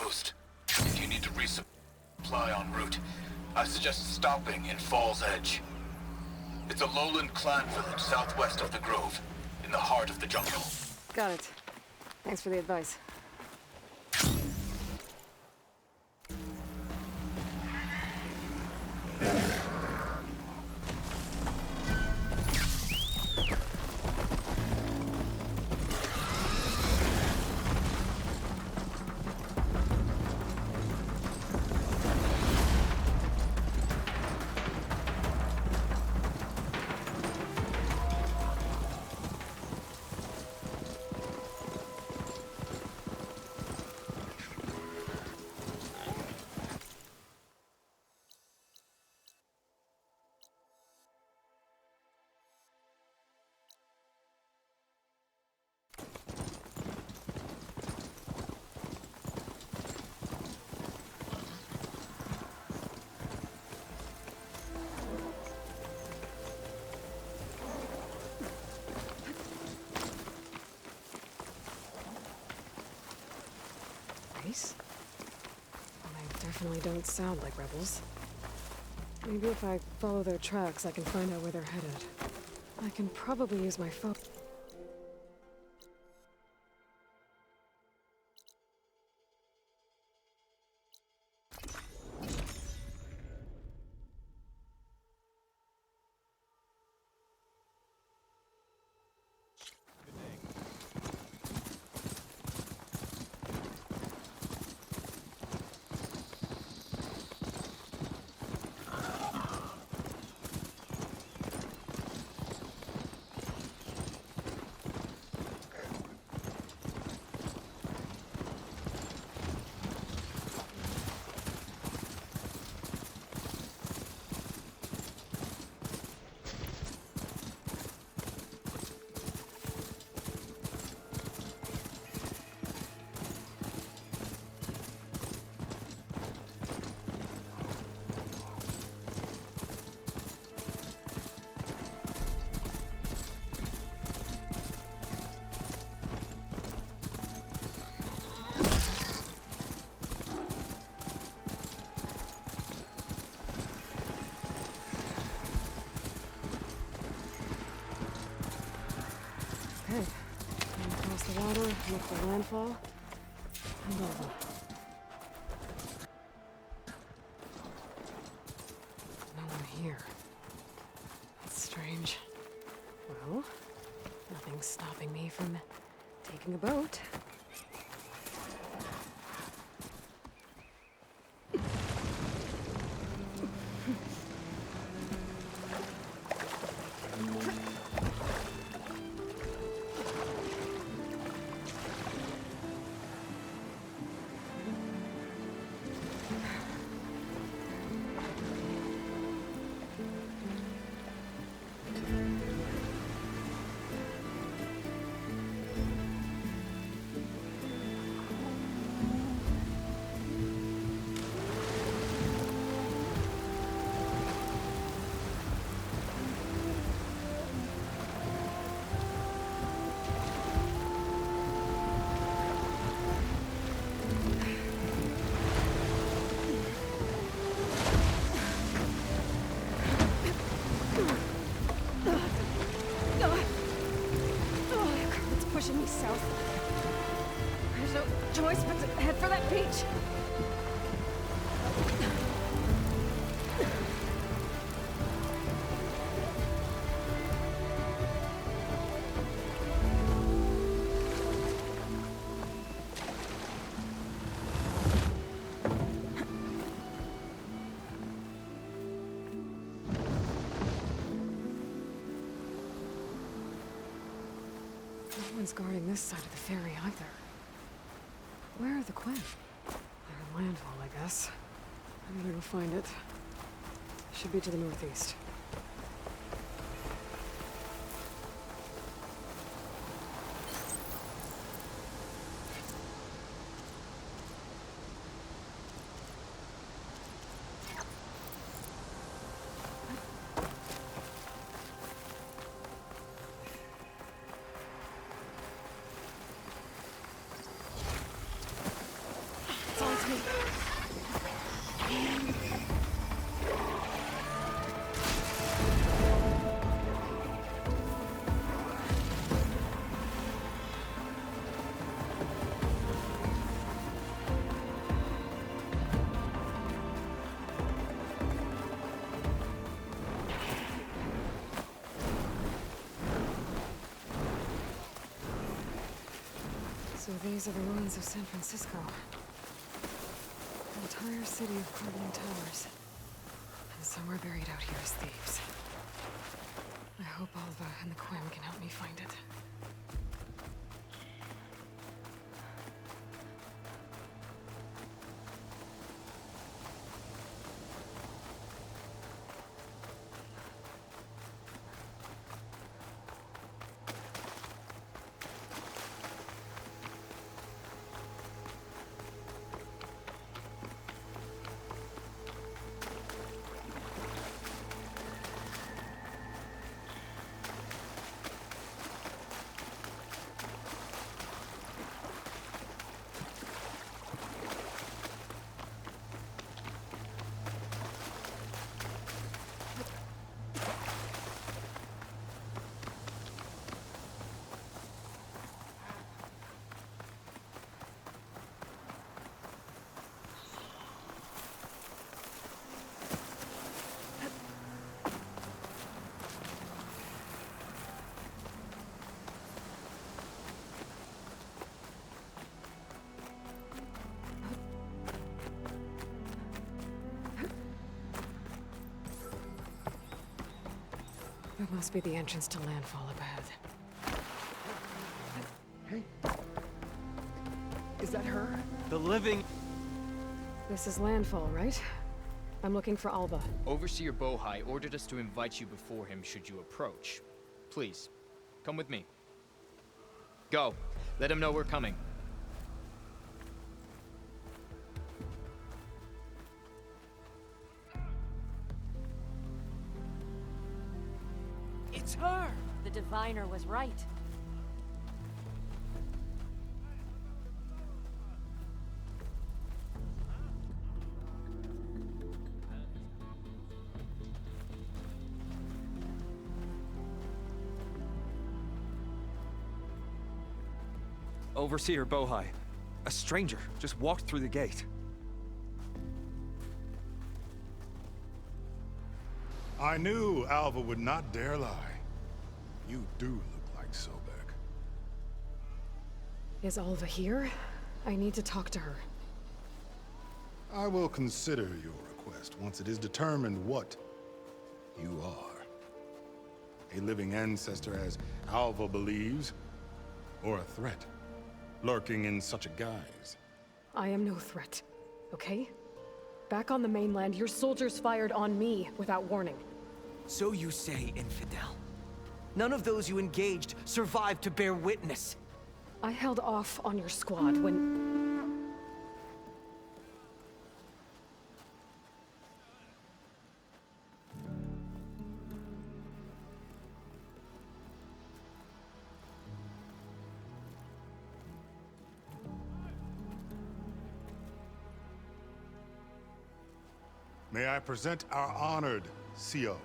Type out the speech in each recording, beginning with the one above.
coast. If you need to resupply en route, I suggest stopping in Fall's Edge. It's a lowland clan village southwest of the Grove, in the heart of the jungle. Got it. Thanks for the advice. They definitely don't sound like rebels. Maybe if I follow their tracks, I can find out where they're headed. I can probably use my phone. Okay. And across the water, look for landfall, and over. No one here. That's strange. Well, nothing's stopping me from taking a boat. Pushing me south. There's no choice but to head for that beach. No one's guarding this side of the ferry either. Where are the Quinn? They're in landfall, I guess. I better go find it. Should be to the northeast. It's on So these are the ruins of San Francisco. An entire city of crumbling towers. And somewhere buried out here is Thebes. I hope Alva and the Quim can help me find it. That must be the entrance to landfall up ahead. Hey. Is that her? The living... This is landfall, right? I'm looking for Alba. Overseer Bohai ordered us to invite you before him should you approach. Please, come with me. Go. Let him know we're coming. It's her! The diviner was right. Overseer Bohai. A stranger just walked through the gate. I knew Alva would not dare lie. You do look like Sobek. Is Alva here? I need to talk to her. I will consider your request once it is determined what you are. A living ancestor, as Alva believes, or a threat, lurking in such a guise. I am no threat, okay? Back on the mainland, your soldiers fired on me without warning. So you say, infidel. None of those you engaged survived to bear witness. I held off on your squad when... May I present our honored CO?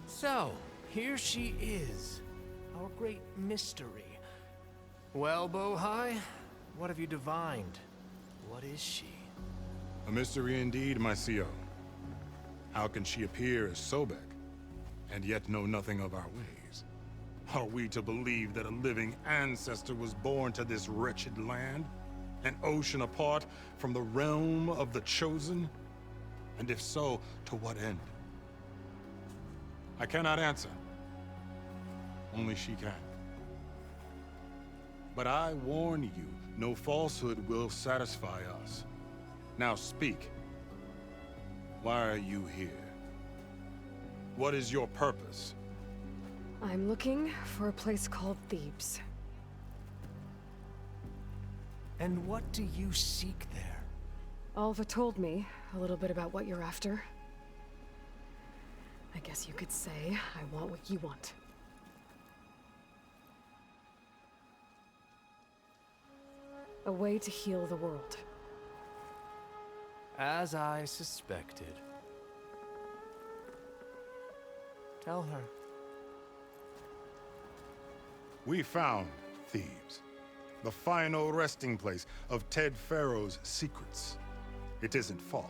So, here she is, our great mystery. Well, Bohai, what have you divined? What is she? A mystery indeed, my CO. How can she appear as Sobek, and yet know nothing of our ways? Are we to believe that a living ancestor was born to this wretched land? An ocean apart from the realm of the Chosen? And if so, to what end? I cannot answer. Only she can. But I warn you, no falsehood will satisfy us. Now speak. Why are you here? What is your purpose? I'm looking for a place called Thebes. And what do you seek there? Alva told me a little bit about what you're after. I guess you could say I want what you want. A way to heal the world. As I suspected. Tell her. We found Thebes, the final resting place of Ted Pharaoh's secrets. It isn't far,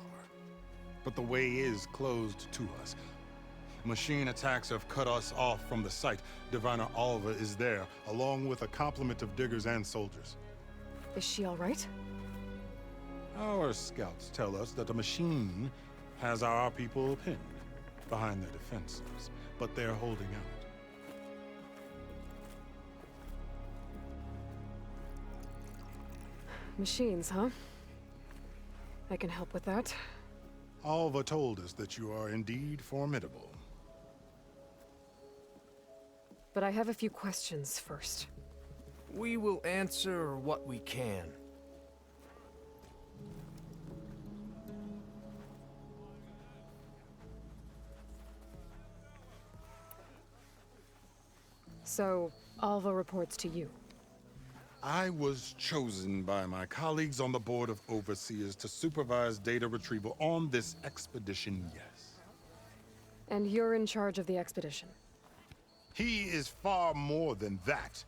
but the way is closed to us. Machine attacks have cut us off from the site. Diviner Alva is there, along with a complement of diggers and soldiers. Is she all right? Our scouts tell us that a machine has our people pinned behind their defenses, but they're holding out. Machines, huh? I can help with that. Alva told us that you are indeed formidable. But I have a few questions first. We will answer what we can. So, Alva reports to you. I was chosen by my colleagues on the Board of Overseers to supervise data retrieval on this expedition, yes. And you're in charge of the expedition? He is far more than that.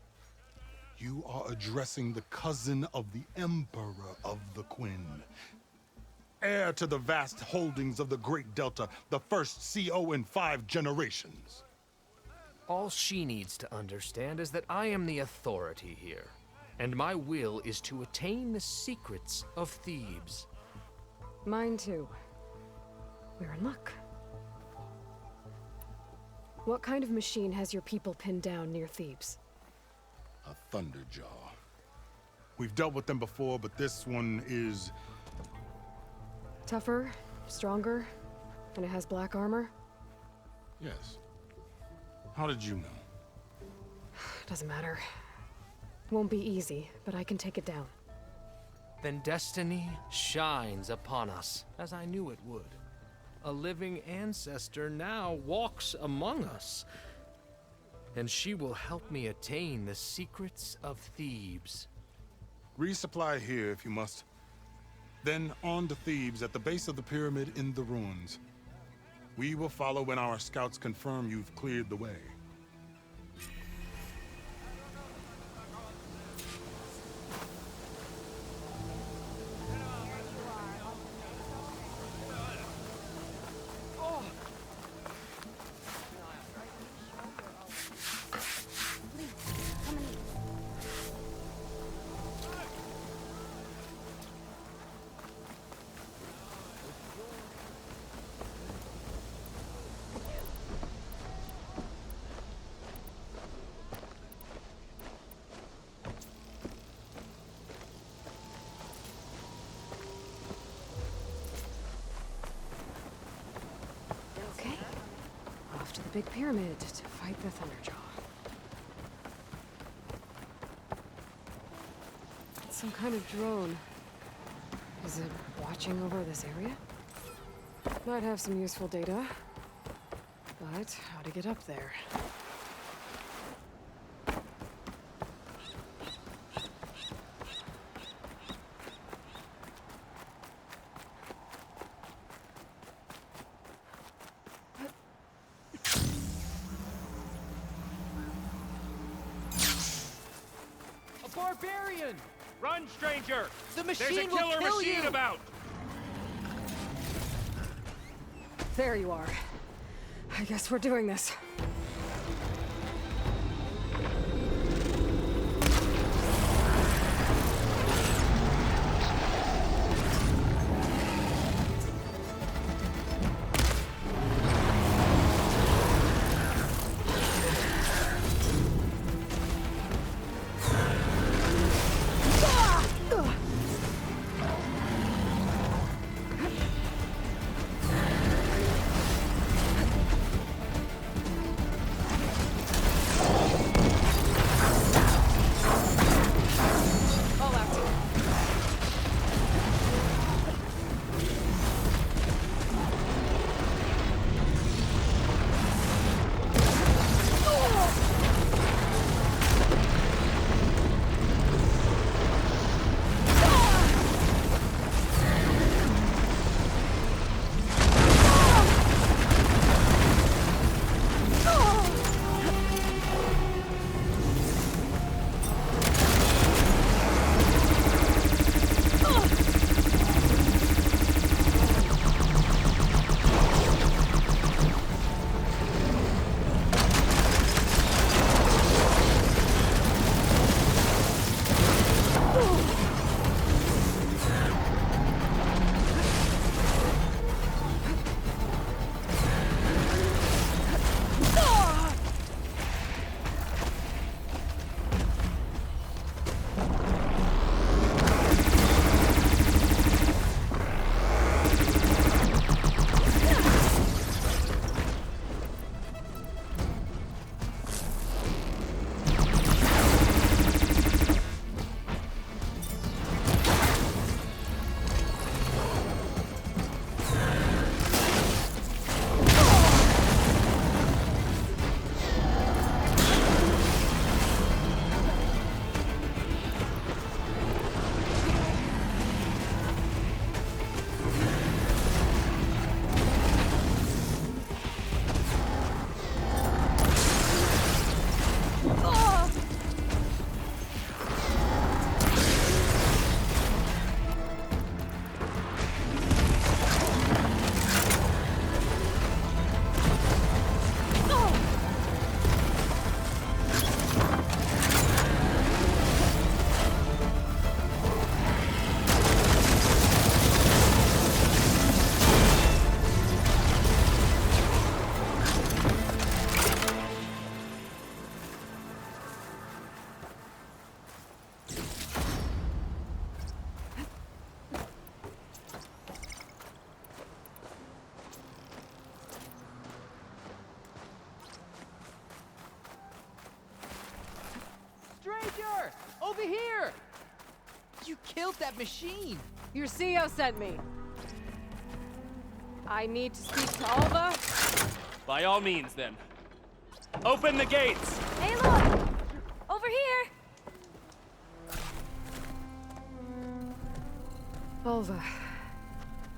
You are addressing the cousin of the Emperor of the Quinn. Heir to the vast holdings of the Great Delta, the first CO in 5 generations. All she needs to understand is that I am the authority here, and my will is to attain the secrets of Thebes. Mine too. We're in luck. What kind of machine has your people pinned down near Thebes? A Thunderjaw. We've dealt with them before, but this one is... Tougher, stronger, and it has black armor? Yes. How did you know? Doesn't matter. Won't be easy, but I can take it down. Then destiny shines upon us, as I knew it would. A living ancestor now walks among us, and she will help me attain the secrets of Thebes. Resupply here if you must. Then on to Thebes at the base of the pyramid in the ruins. We will follow when our scouts confirm you've cleared the way. Okay. Off to the big pyramid to fight the Thunderjaw. It's some kind of drone. Is it watching over this area? Might have some useful data. But how to get up there? Barbarian! Run, stranger! The There's a machine will killer kill machine you! about! There you are. I guess we're doing this. You killed that machine! Your CEO sent me. I need to speak to Alva. By all means, then. Open the gates! Aloy! Over here! Alva,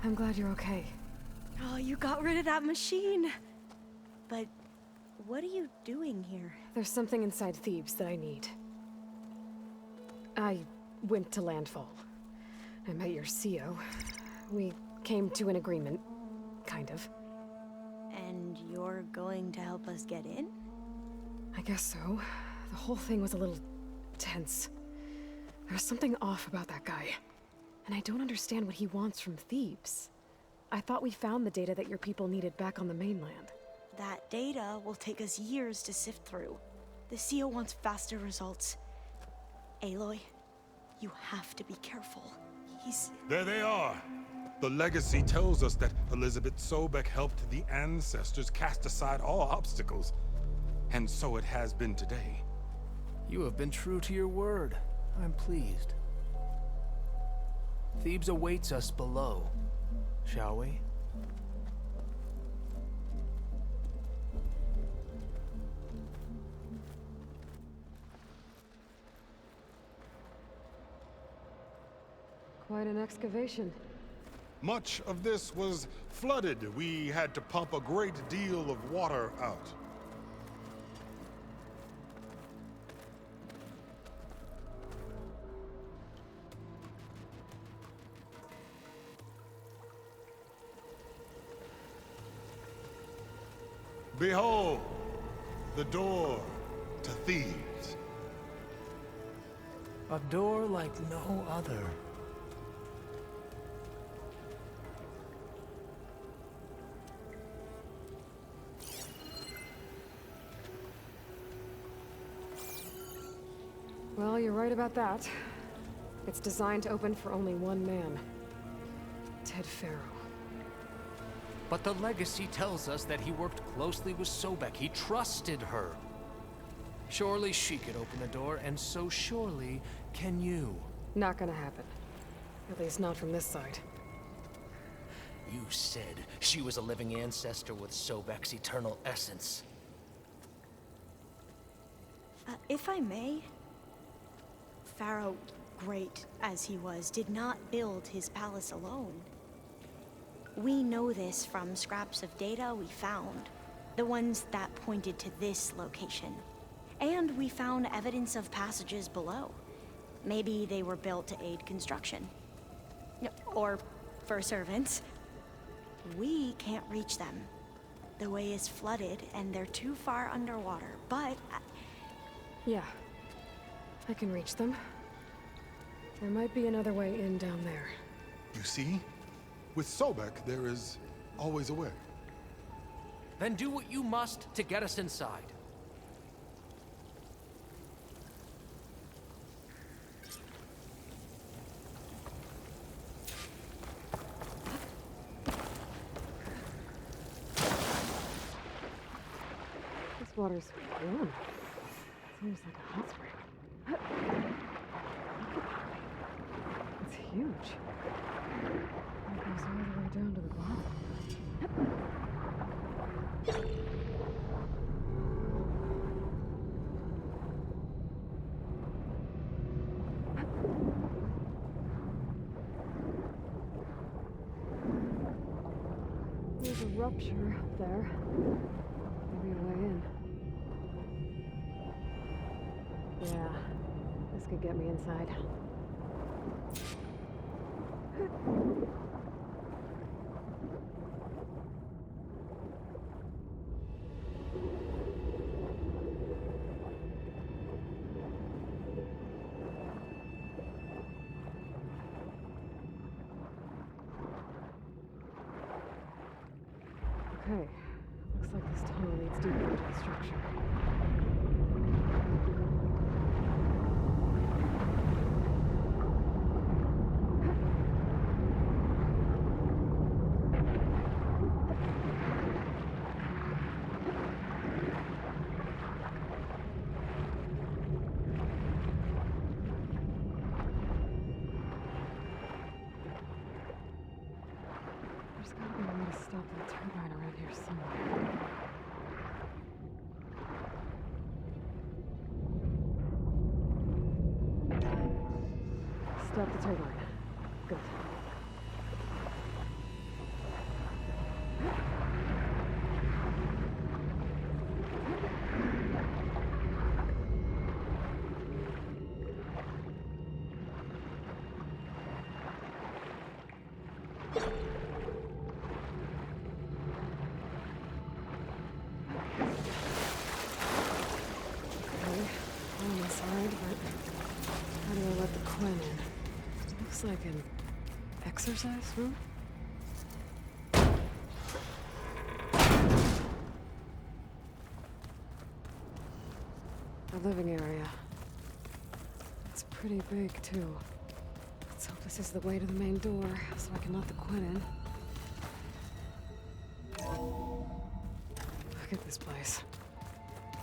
I'm glad you're okay. Oh, you got rid of that machine. But what are you doing here? There's something inside Thebes that I need. I went to Landfall. I met your CEO. We came to an agreement, kind of. And you're going to help us get in? I guess so. The whole thing was a little tense. There was something off about that guy. And I don't understand what he wants from Thebes. I thought we found the data that your people needed back on the mainland. That data will take us years to sift through. The CEO wants faster results. Aloy, you have to be careful. There they are! The legacy tells us that Elizabeth Sobek helped the ancestors cast aside all obstacles. And so it has been today. You have been true to your word. I'm pleased. Thebes awaits us below, shall we? Quite an excavation. Much of this was flooded. We had to pump a great deal of water out. Behold, the door to Thebes. A door like no other. Well, you're right about that. It's designed to open for only one man. Hekarro. But the legacy tells us that he worked closely with Sobek. He trusted her. Surely she could open the door, and so surely can you. Not gonna happen. At least not from this side. You said she was a living ancestor with Sobek's eternal essence. If I may, Pharaoh, great as he was, did not build his palace alone. We know this from scraps of data we found, the ones that pointed to this location. And we found evidence of passages below. Maybe they were built to aid construction. Or for servants. We can't reach them. The way is flooded and they're too far underwater, but... Yeah. I can reach them. There might be another way in down there. You see? With Sobek, there is always a way. Then do what you must to get us inside. This water's warm. It's almost like a hot spring. It's huge. It goes all the way down to the bottom. There's a rupture up there. Maybe a way in. Yeah, this could get me inside. Okay, looks like this tunnel leads deeper into the structure. Stop the turbine. Good. Looks like an exercise room? The living area. It's pretty big, too. Let's hope this is the way to the main door, so I can let the Quinn in. Look at this place.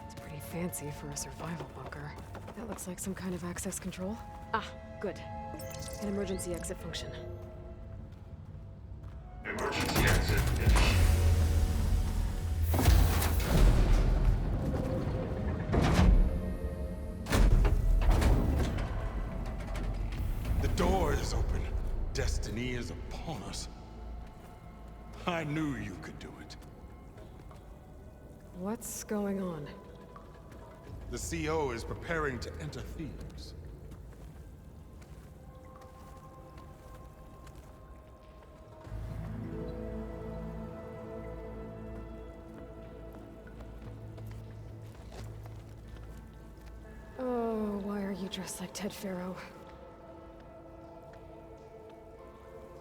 It's pretty fancy for a survival bunker. That looks like some kind of access control. Ah, good. An emergency exit function. Emergency exit finished. The door is open. Destiny is upon us. I knew you could do it. What's going on? The CO is preparing to enter Thebes. Oh, why are you dressed like Ted Pharaoh?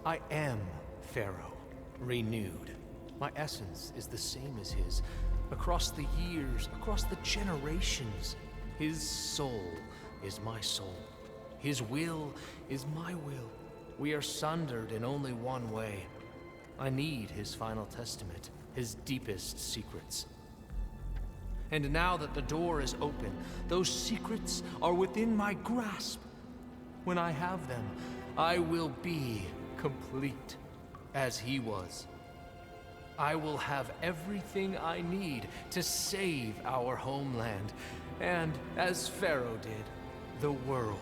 I am Pharaoh, renewed. My essence is the same as his. Across the years, across the generations, his soul is my soul. His will is my will. We are sundered in only one way. I need his final testament, his deepest secrets. And now that the door is open, those secrets are within my grasp. When I have them, I will be complete, as he was. I will have everything I need to save our homeland, and, as Pharaoh did, the world.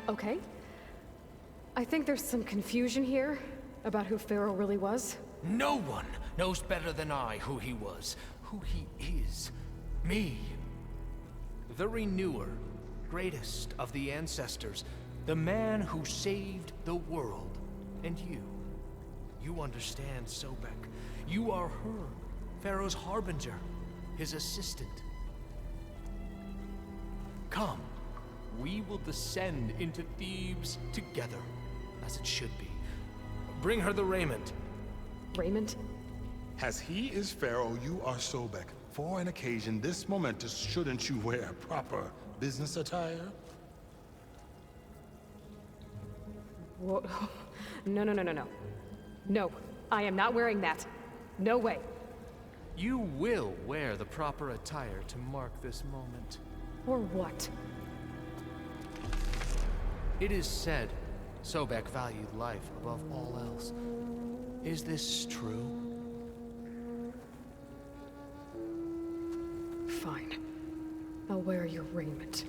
Okay. I think there's some confusion here about who Pharaoh really was. No one knows better than I who he was, who he is. Me. The Renewer, greatest of the ancestors, the man who saved the world. And you. You understand, Sobek. You are her, Pharaoh's harbinger, his assistant. Come, we will descend into Thebes together, as it should be. Bring her the raiment. Raiment? As he is Pharaoh, you are Sobek. For an occasion this momentous, shouldn't you wear proper business attire? Whoa. No, no, no, no, no. No, I am not wearing that. No way. You will wear the proper attire to mark this moment. Or what? It is said Sobek valued life above all else. Is this true? Fine. I'll wear your raiment.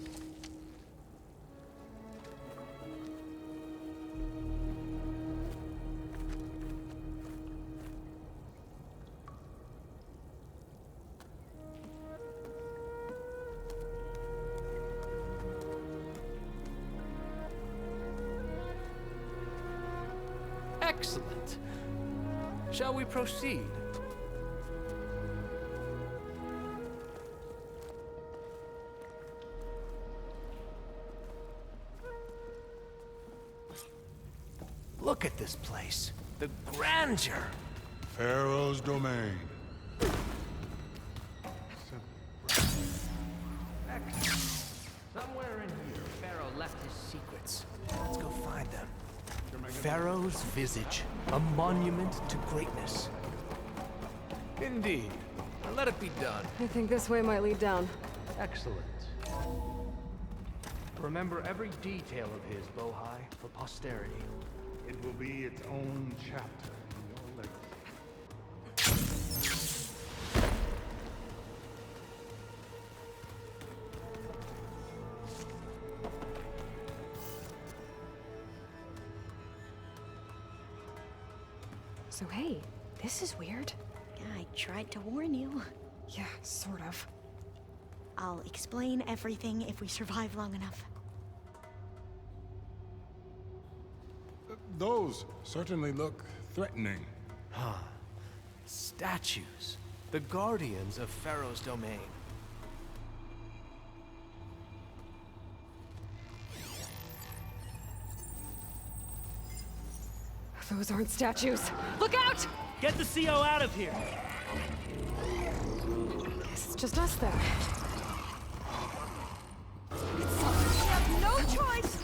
Excellent. Shall we proceed? Look at this place. The grandeur. Pharaoh's domain. Somewhere in here, Pharaoh left his secrets. Let's go find them. Pharaoh's visage, a monument to greatness. Indeed. Let it be done. I think this way might lead down. Excellent. Remember every detail of his, Bohai, for posterity. It will be its own chapter in your legacy. So hey, this is weird. Yeah, I tried to warn you. Yeah, sort of. I'll explain everything if we survive long enough. Those certainly look threatening. Huh. Statues. The guardians of Pharaoh's domain. Those aren't statues. Look out! Get the CO out of here! Guess it's just us then. We have no choice!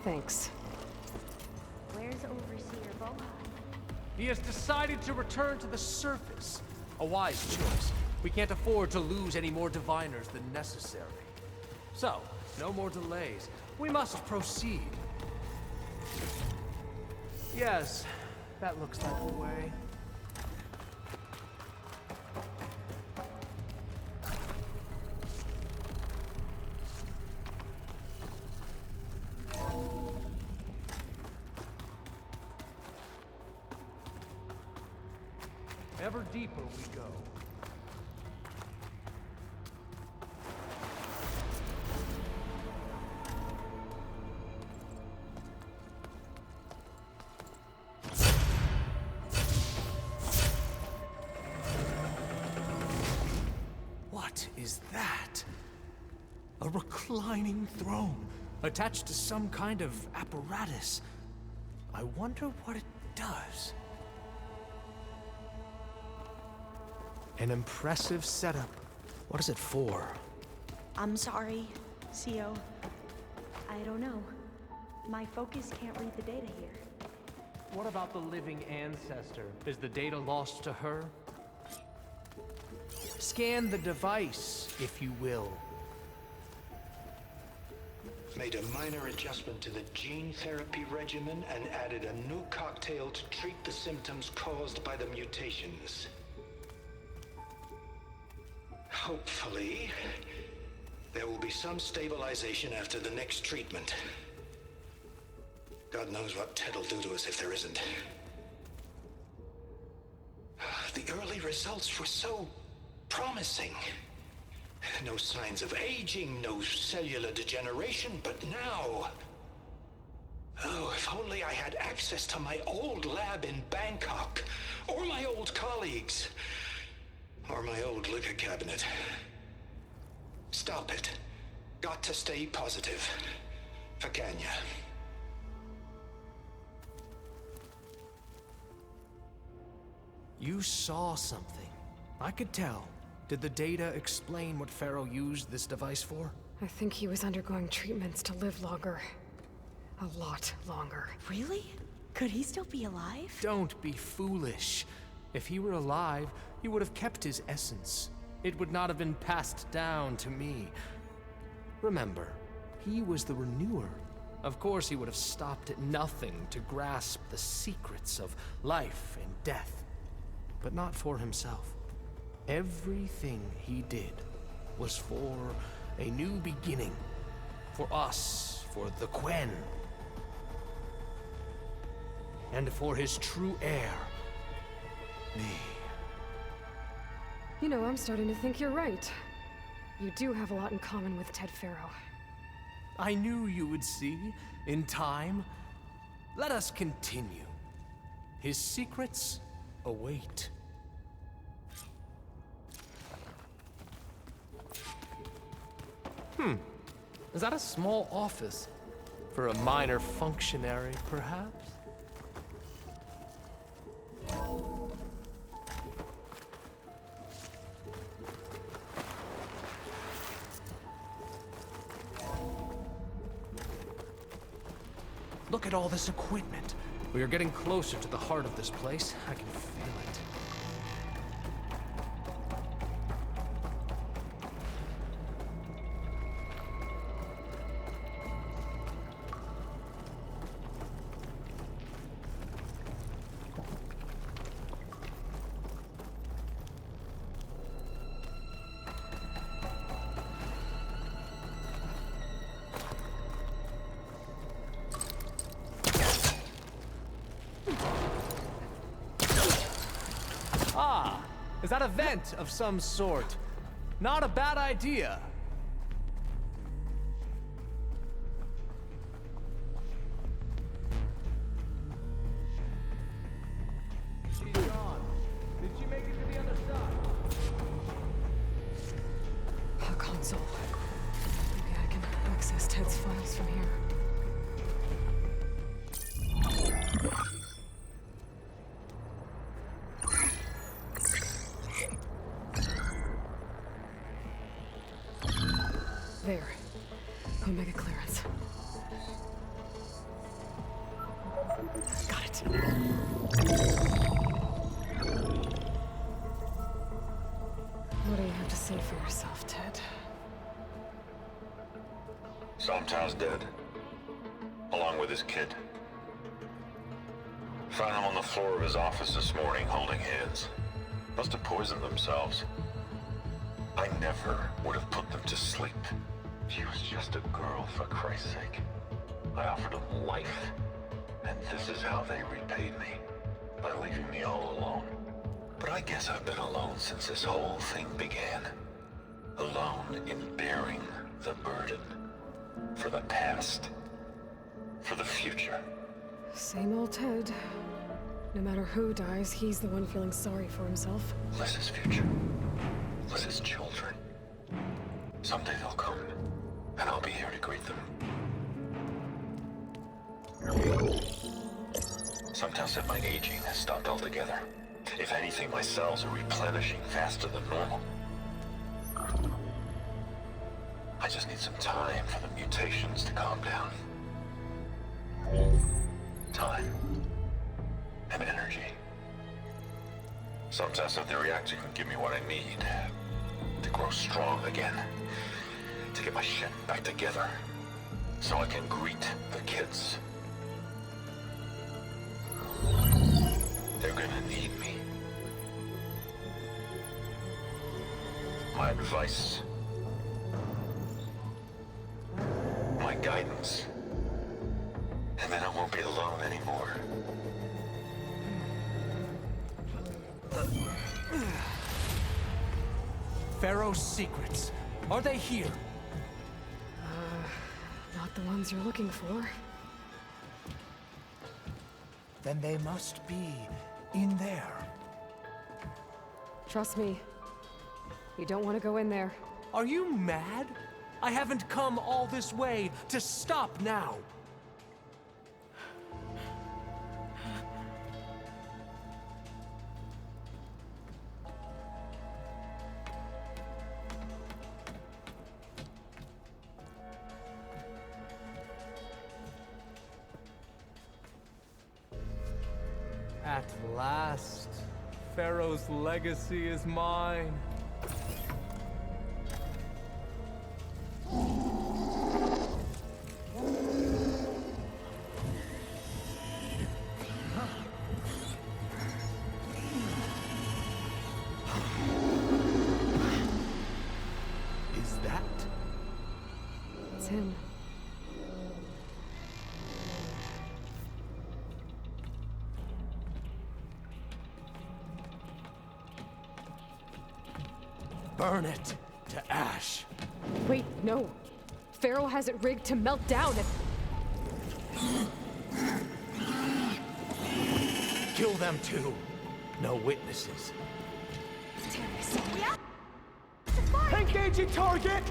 Thanks. Where's Overseer Bohan? He has decided to return to the surface. A wise choice. We can't afford to lose any more diviners than necessary. So, no more delays. We must proceed. Yes, that looks like the way. Ever deeper we go. What is that? A reclining throne, attached to some kind of apparatus. I wonder what it does. An impressive setup. What is it for? I'm sorry, CO. I don't know. My focus can't read the data here. What about the living ancestor? Is the data lost to her? Scan the device, if you will. Made a minor adjustment to the gene therapy regimen and added a new cocktail to treat the symptoms caused by the mutations. Hopefully, there will be some stabilization after the next treatment. God knows what Ted'll do to us if there isn't. The early results were so promising. No signs of aging, no cellular degeneration, but now... Oh, if only I had access to my old lab in Bangkok, or my old colleagues. Or my old liquor cabinet. Stop it. Got to stay positive. Vakanya. You saw something. I could tell. Did the data explain what Pharaoh used this device for? I think he was undergoing treatments to live longer. A lot longer. Really? Could he still be alive? Don't be foolish. If he were alive, he would have kept his essence. It would not have been passed down to me. Remember, he was the renewer. Of course he would have stopped at nothing to grasp the secrets of life and death. But not for himself. Everything he did was for a new beginning. For us, for the Quen. and for his true heir, me. You know, I'm starting to think you're right. You do have a lot in common with Ted Faro. I knew you would see, in time. Let us continue. His secrets await. Is that a small office? For a minor functionary, perhaps? Look at all this equipment. We are getting closer to the heart of this place. I can feel it. Is that a vent of some sort? Not a bad idea. She's gone. Did she make it to the other side? A console. Maybe I can access Ted's files from here. There. Omega clearance. Got it. What do you have to say for yourself, Ted? Sometimes dead. Along with his kid. Found him on the floor of his office this morning, holding hands. Must have poisoned themselves. I never would have put them to sleep. She was just a girl, for Christ's sake. I offered them life, and this is how they repaid me, by leaving me all alone. But I guess I've been alone since this whole thing began. Alone in bearing the burden. For the past. For the future. Same old Ted. No matter who dies, he's the one feeling sorry for himself. Liz's future. Liz's children. Someday they'll come, and I'll be here to greet them. Some tell said my aging has stopped altogether. If anything, my cells are replenishing faster than normal. I just need some time for the mutations to calm down. Time. And energy. Some test that the reactor can give me what I need to grow strong again, to get my shit back together, so I can greet the kids. They're gonna need me. My advice, my guidance, and then I won't be alone anymore. Pharaoh's secrets. Are they here? Not the ones you're looking for. Then they must be in there. Trust me. You don't want to go in there. Are you mad? I haven't come all this way to stop now. At last, Pharaoh's legacy is mine. Is that? It's him. burn it to ash. Wait, no. Pharaoh has it rigged to melt down if... Kill them too. No witnesses. Engaging target!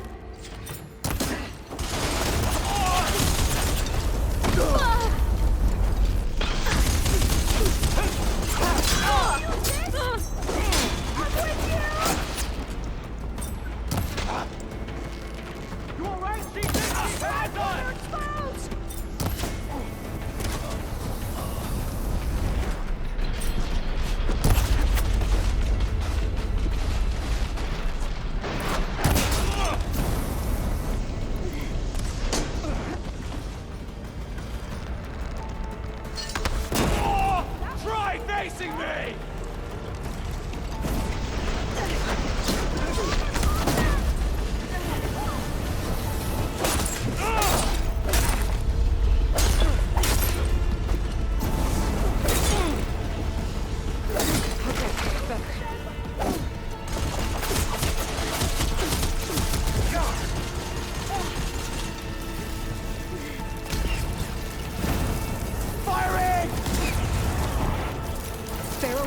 You alright, CJ? Hands on! Exposed! Try facing me!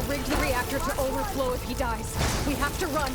Rigged the reactor to overflow if he dies. We have to run.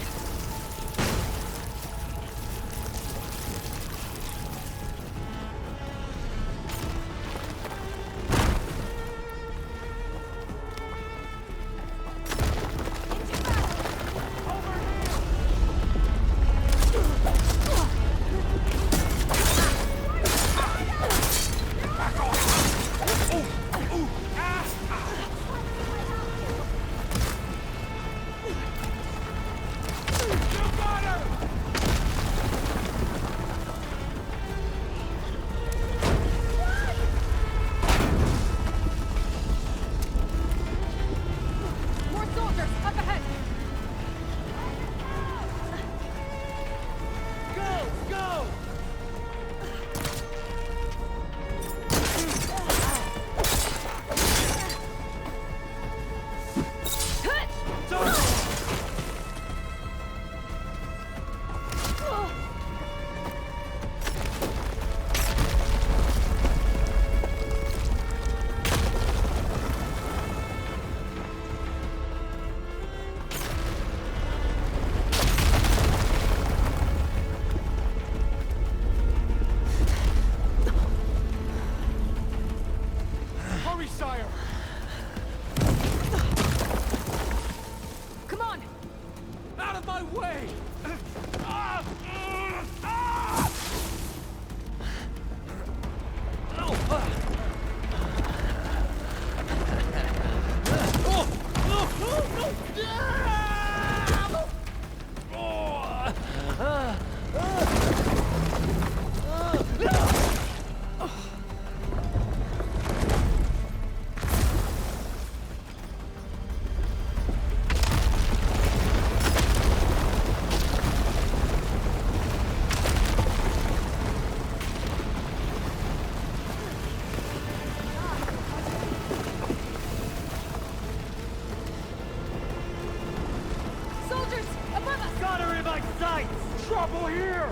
Trouble here!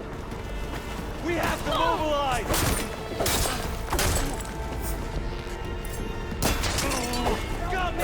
We have to mobilize! Got me!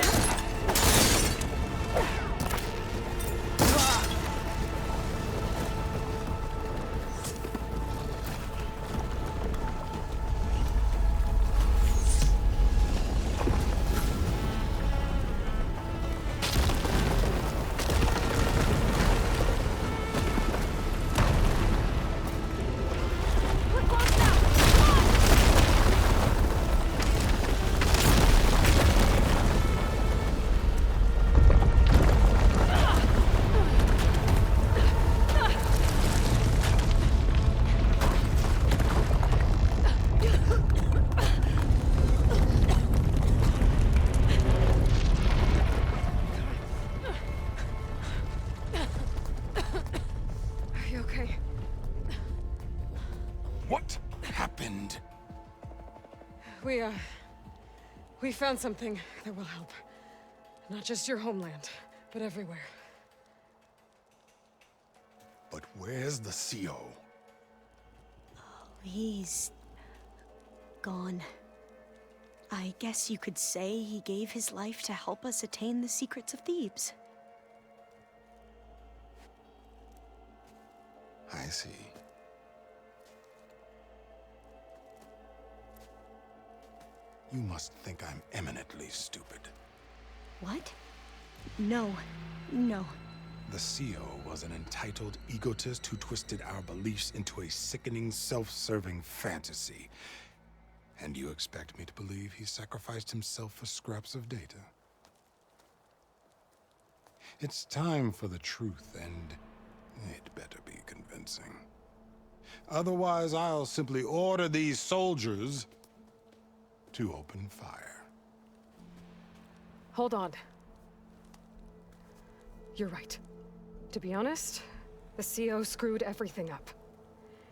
We found something that will help. Not just your homeland, but everywhere. But where's the CO? He's gone. I guess you could say he gave his life to help us attain the secrets of Thebes. I see. You must think I'm eminently stupid. What? No. The CO was an entitled egotist who twisted our beliefs into a sickening, self-serving fantasy. And you expect me to believe he sacrificed himself for scraps of data? It's time for the truth, and it better be convincing. Otherwise, I'll simply order these soldiers to open fire. Hold on. You're right. To be honest, the CO screwed everything up.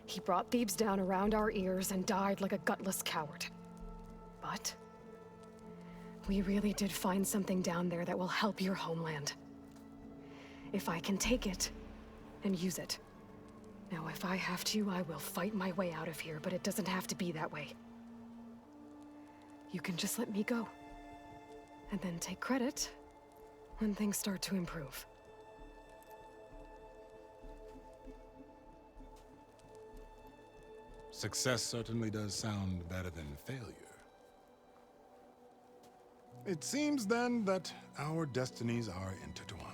He brought Thebes down around our ears and died like a gutless coward. But we really did find something down there that will help your homeland. If I can take it and use it. Now, if I have to, I will fight my way out of here, but it doesn't have to be that way. You can just let me go. And then take credit when things start to improve. Success certainly does sound better than failure. It seems then that our destinies are intertwined.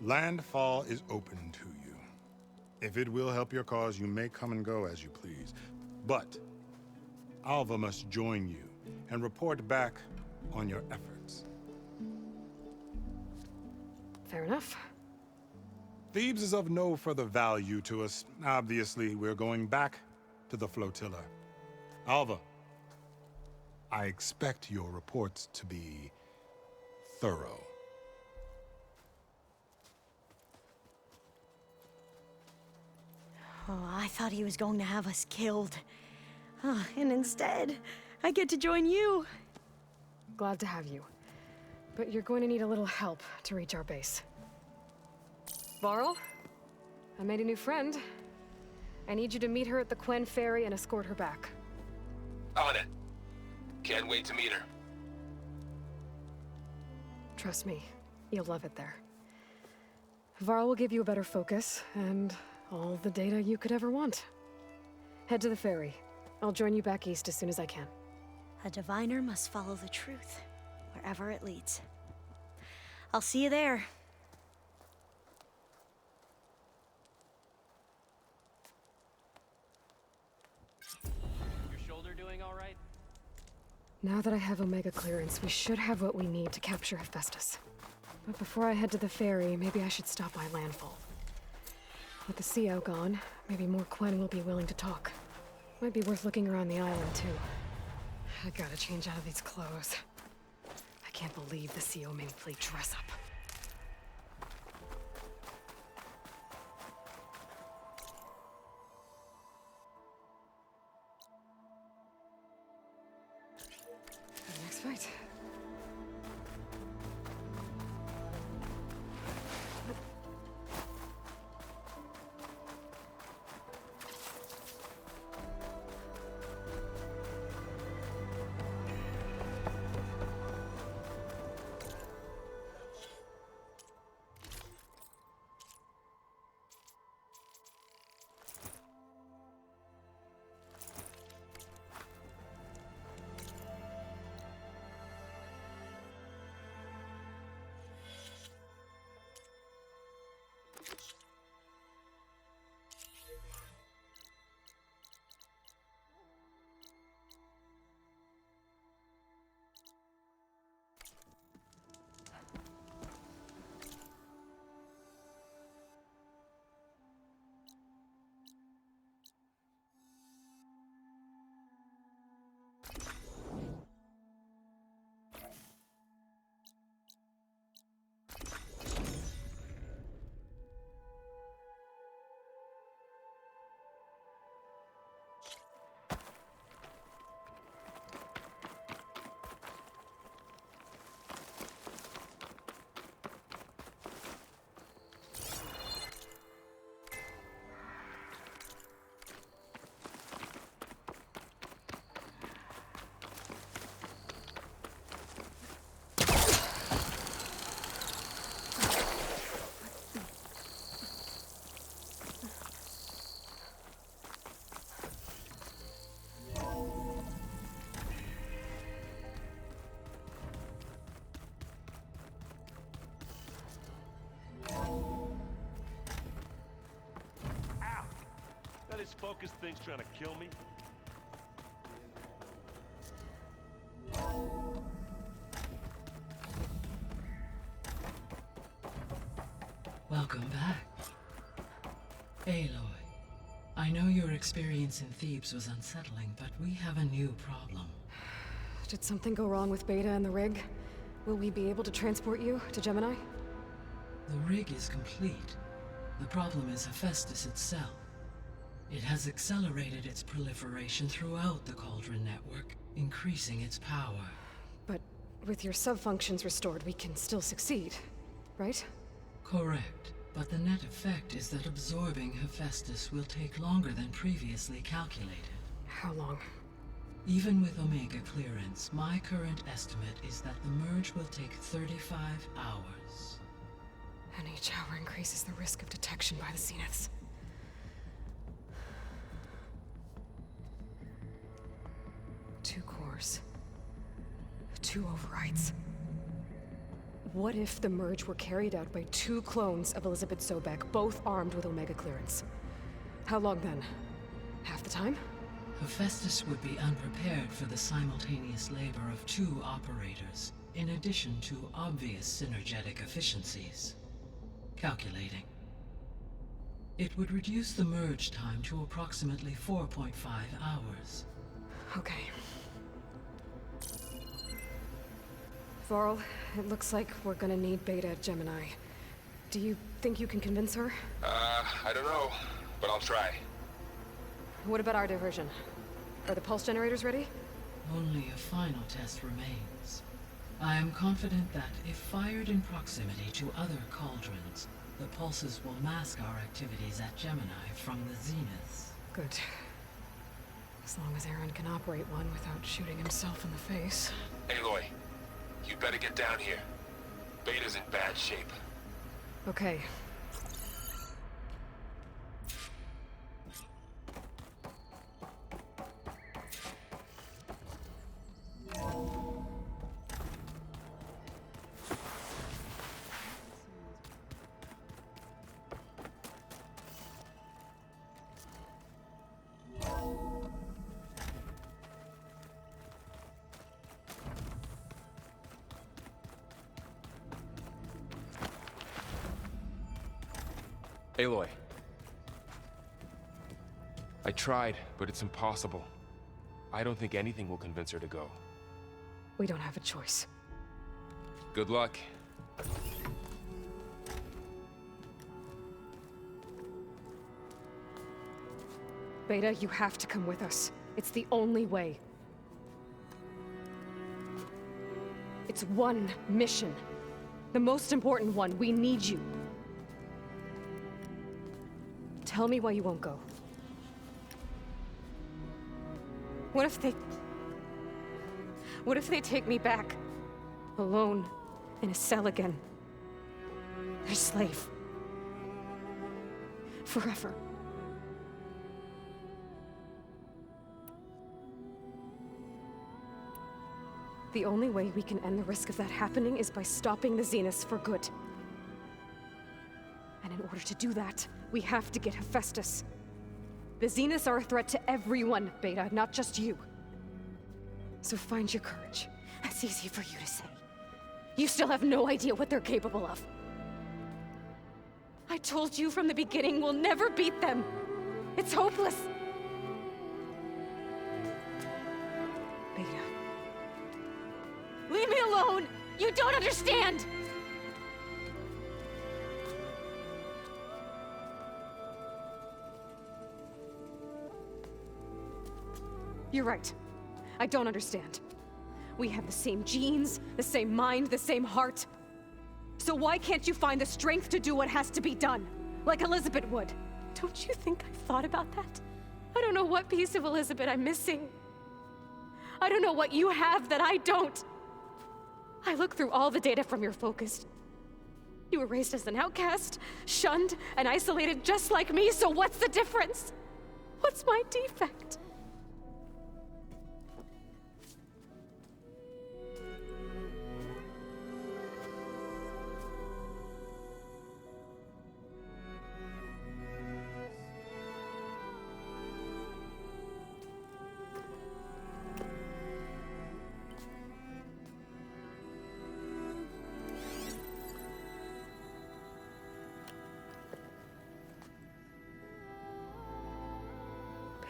Landfall is open to you. If it will help your cause, you may come and go as you please. But Alva must join you and report back on your efforts. Fair enough. Thebes is of no further value to us. Obviously, we're going back to the flotilla. Alva, I expect your reports to be thorough. Oh, I thought he was going to have us killed. And instead, I get to join you. Glad to have you. But you're going to need a little help to reach our base. Varl, I made a new friend. I need you to meet her at the Quen Ferry and escort her back. On it. Can't wait to meet her. Trust me, you'll love it there. Varl will give you a better focus, and all the data you could ever want. Head to the ferry. I'll join you back east as soon as I can. A diviner must follow the truth, wherever it leads. I'll see you there. Your shoulder doing all right? Now that I have Omega clearance, we should have what we need to capture Hephaestus. But before I head to the ferry, maybe I should stop by Landfall. With the CO gone, maybe more Quen will be willing to talk. Might be worth looking around the island, too. I gotta change out of these clothes. I can't believe the CO made me play dress up. The next fight. That is focused things trying to kill me. Welcome back. Aloy, I know your experience in Thebes was unsettling, but we have a new problem. Did something go wrong with Beta and the rig? Will we be able to transport you to Gemini? The rig is complete. The problem is Hephaestus itself. It has accelerated its proliferation throughout the Cauldron network, increasing its power. But with your sub-functions restored, we can still succeed, right? Correct, but the net effect is that absorbing Hephaestus will take longer than previously calculated. How long? Even with Omega clearance, my current estimate is that the merge will take 35 hours. And each hour increases the risk of detection by the Zeniths. Two cores. Two overrides. What if the merge were carried out by two clones of Elizabeth Sobek, both armed with Omega clearance? How long then? Half the time? Hephaestus would be unprepared for the simultaneous labor of two operators, in addition to obvious synergetic efficiencies. Calculating. It would reduce the merge time to approximately 4.5 hours. Okay. Varl, it looks like we're gonna need Beta at Gemini. Do you think you can convince her? I don't know, but I'll try. What about our diversion? Are the pulse generators ready? Only a final test remains. I am confident that if fired in proximity to other cauldrons, the pulses will mask our activities at Gemini from the Zeniths. Good. As long as Erend can operate one without shooting himself in the face. Aloy, you better get down here. Beta's in bad shape. Okay. Aloy. I tried, but it's impossible. I don't think anything will convince her to go. We don't have a choice. Good luck. Beta, you have to come with us. It's the only way. It's one mission. The most important one. We need you. Tell me why you won't go. What if they take me back? Alone, in a cell again. Their slave. Forever. The only way we can end the risk of that happening is by stopping the Zeniths for good. And in order to do that, we have to get Hephaestus. The Zeniths are a threat to everyone, Beta, not just you. So find your courage. That's easy for you to say. You still have no idea what they're capable of. I told you from the beginning we'll never beat them. It's hopeless. Beta. Leave me alone! You don't understand! You're right. I don't understand. We have the same genes, the same mind, the same heart. So why can't you find the strength to do what has to be done? Like Elizabeth would. Don't you think I've thought about that? I don't know what piece of Elizabeth I'm missing. I don't know what you have that I don't. I look through all the data from your focus. You were raised as an outcast, shunned, and isolated just like me, so what's the difference? What's my defect?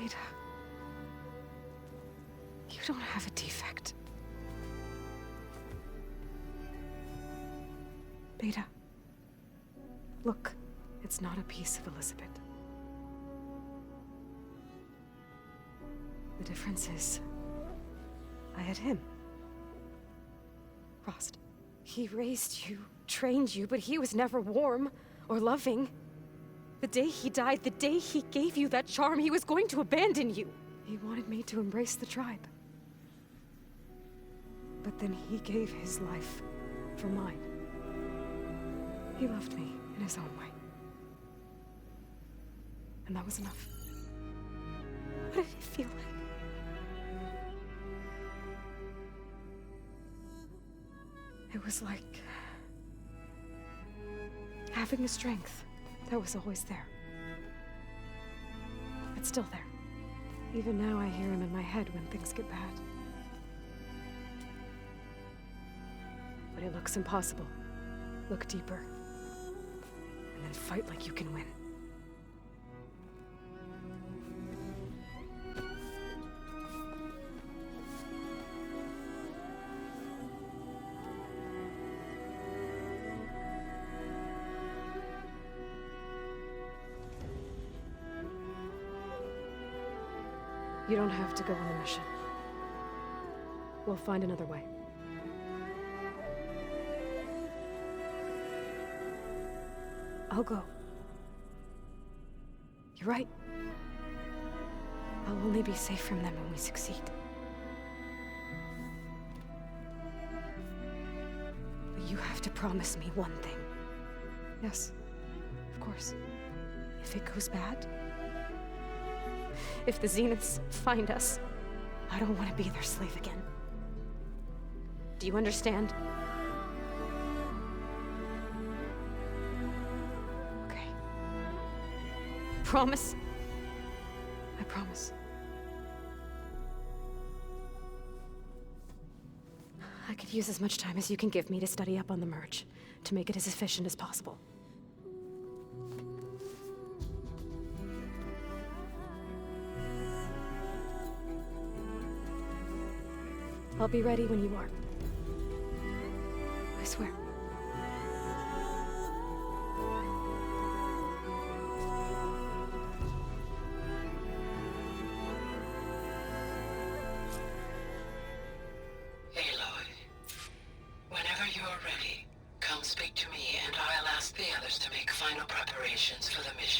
Beta. You don't have a defect. Beta. Look, it's not a piece of Elizabeth. The difference is, I had him. Frost. He raised you, trained you, but he was never warm or loving. The day he died, the day he gave you that charm, he was going to abandon you. He wanted me to embrace the tribe. But then he gave his life for mine. He loved me in his own way. And that was enough. What did it feel like? It was like having a strength that was always there. It's still there. Even now I hear him in my head when things get bad. But it looks impossible. Look deeper. And then fight like you can win. You don't have to go on the mission. We'll find another way. I'll go. You're right. I'll only be safe from them when we succeed. But you have to promise me one thing. Yes, of course. If it goes bad, if the Zeniths find us, I don't want to be their slave again. Do you understand? Okay. Promise? I promise. I could use as much time as you can give me to study up on the merge, to make it as efficient as possible. I'll be ready when you are. I swear. Aloy, whenever you are ready, come speak to me and I'll ask the others to make final preparations for the mission.